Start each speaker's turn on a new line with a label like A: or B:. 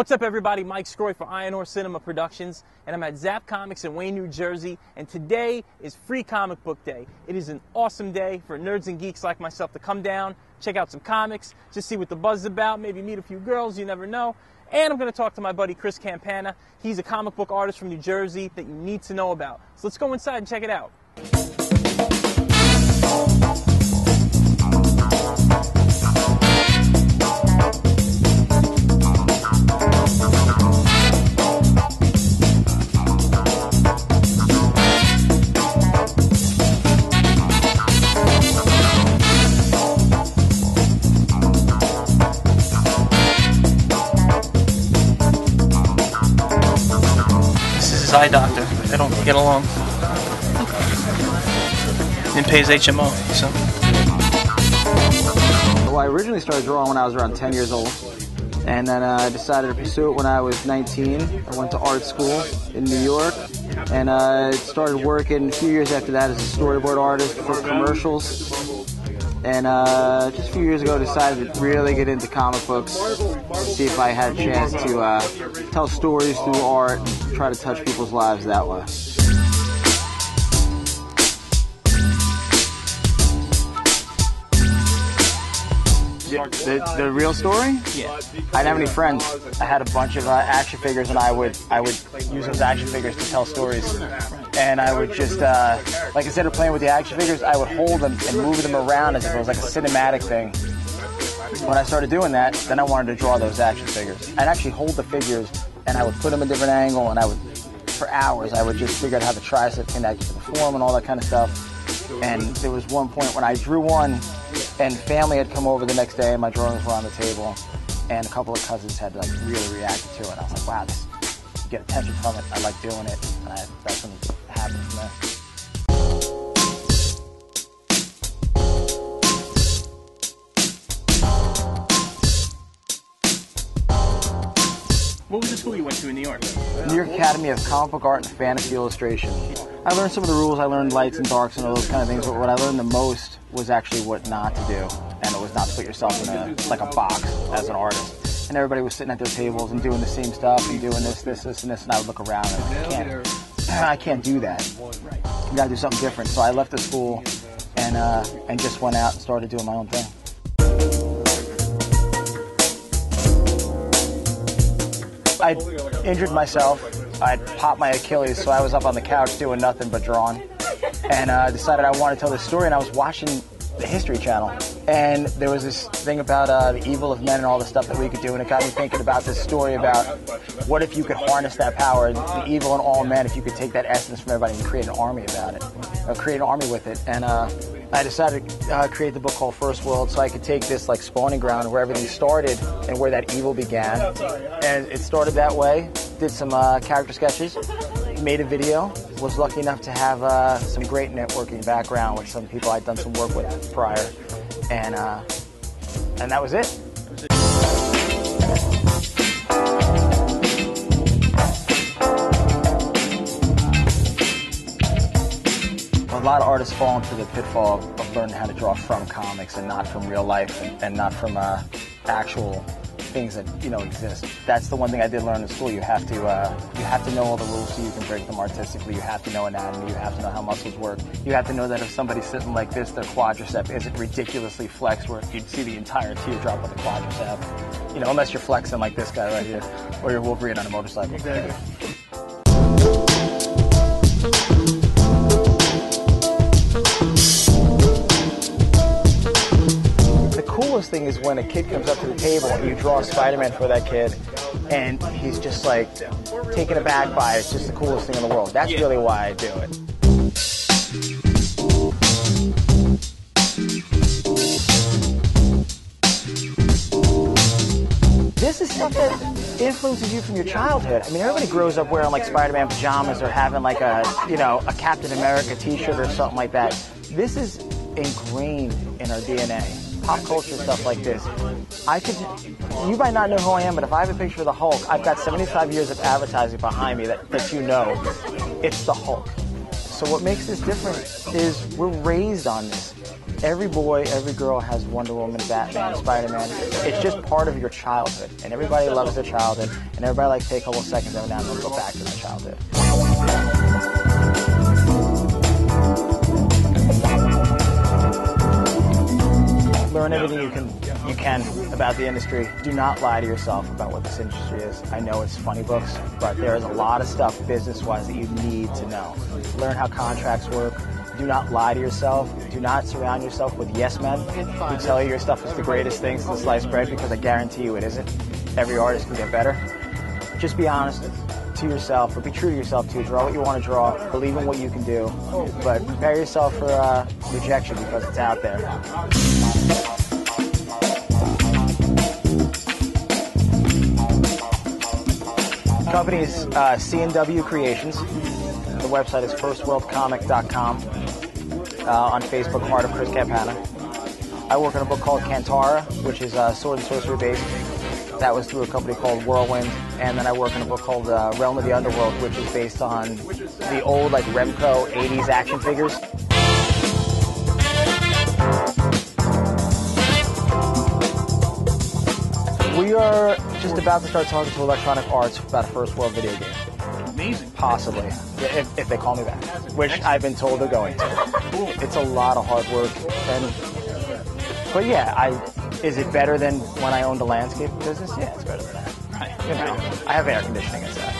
A: What's up, everybody? Mike Sgroi for Iron Ore Cinema Productions, and I'm at Zapp Comics in Wayne, New Jersey, and today is Free Comic Book Day. It is an awesome day for nerds and geeks like myself to come down, check out some comics, just see what the buzz is about, maybe meet a few girls, you never know. And I'm going to talk to my buddy Chris Campana. He's a comic book artist from New Jersey that you need to know about. So let's go inside and check it out. Eye doctor. They don't get along. Didn't pay his HMO, so.
B: Well, I originally started drawing when I was around 10 years old, and then I decided to pursue it when I was 19. I went to art school in New York, and I started working a few years after that as a storyboard artist for commercials. And just a few years ago, decided to really get into comic books, see if I had a chance to tell stories through art and try to touch people's lives that way. The real story?
A: Yeah.
B: I didn't have any friends. I had a bunch of action figures, and I would use those action figures to tell stories. And I would just, like instead of playing with the action figures, I would hold them and move them around as if it was like a cinematic thing. When I started doing that, then I wanted to draw those action figures. I'd actually hold the figures, and I would put them in a different angle, and for hours, I would just figure out how the tricep connected to the form and all that kind of stuff. And there was one point when I drew one, and family had come over the next day, and my drawings were on the table, and a couple of cousins had like really reacted to it. I was like, wow, this, you get attention from it. I like doing it. And that's when it happened from there.
A: What was the school you went to in New York?
B: New York Academy of Comic Book Art and Fantasy Illustration. I learned some of the rules. I learned lights and darks and all those kind of things, but what I learned the most was actually what not to do, and it was not to put yourself in a box as an artist. And everybody was sitting at their tables and doing the same stuff and doing this, and I would look around and I can't do that. You gotta do something different. So I left the school and just went out and started doing my own thing. I injured myself. I popped my Achilles, so I was up on the couch doing nothing but drawing. And I decided I wanted to tell this story, and I was watching the History Channel. And there was this thing about the evil of men and all the stuff that we could do, and it got me thinking about this story about what if you could harness that power, the evil in all men, if you could take that essence from everybody and create an army about it, or create an army with it. And I decided to create the book called First World so I could take this like spawning ground where everything started and where that evil began. And it started that way. Did some character sketches, made a video, was lucky enough to have some great networking background with some people I'd done some work with prior. And that was it. A lot of artists fall into the pitfall of learning how to draw from comics and not from real life and not from actual things that exist. That's the one thing I did learn in school. You have to know all the rules so you can break them artistically. You have to know anatomy. You have to know how muscles work. You have to know that if somebody's sitting like this, their quadricep isn't ridiculously flexed where you'd see the entire teardrop with the quadricep. Unless you're flexing like this guy right here, or you're Wolverine on a motorcycle.
A: Exactly.
B: The coolest thing is when a kid comes up to the table and you draw Spider-Man for that kid and he's just like taken aback by it. It's just the coolest thing in the world. That's really why I do it. This is stuff that influences you from your childhood. I mean, everybody grows up wearing like Spider-Man pajamas or having like a Captain America t-shirt or something like that. This is ingrained in our DNA. Pop culture stuff like this. You might not know who I am, but if I have a picture of the Hulk, I've got 75 years of advertising behind me that it's the Hulk. So what makes this different is we're raised on this. Every boy, every girl has Wonder Woman, Batman, Spider-Man. It's just part of your childhood. And everybody loves their childhood. And everybody likes to take a couple seconds every now and then to go back to their childhood. Learn everything you can about the industry. Do not lie to yourself about what this industry is. I know it's funny books, but there is a lot of stuff business-wise that you need to know. Learn how contracts work. Do not lie to yourself. Do not surround yourself with yes men who tell you your stuff is the greatest thing since sliced bread, because I guarantee you it isn't. Every artist can get better. Just be honest to yourself, or be true to yourself too. Draw what you want to draw. Believe in what you can do, but prepare yourself for rejection, because it's out there. The company is C&W Creations. The website is firstworldcomic.com. On Facebook, Heart of Chris Campana. I work on a book called Kantara, which is sword and sorcery based. That was through a company called Whirlwind. And then I work on a book called Realm of the Underworld, which is based on the old like Remco 80s action figures. We are just about to start talking to Electronic Arts about a First World video game.
A: Amazing.
B: Possibly, if they call me back, which I've been told they're going to. It's a lot of hard work, but yeah, is it better than when I owned a landscape business? Yeah, it's better than that. Right. You know, I have air conditioning inside.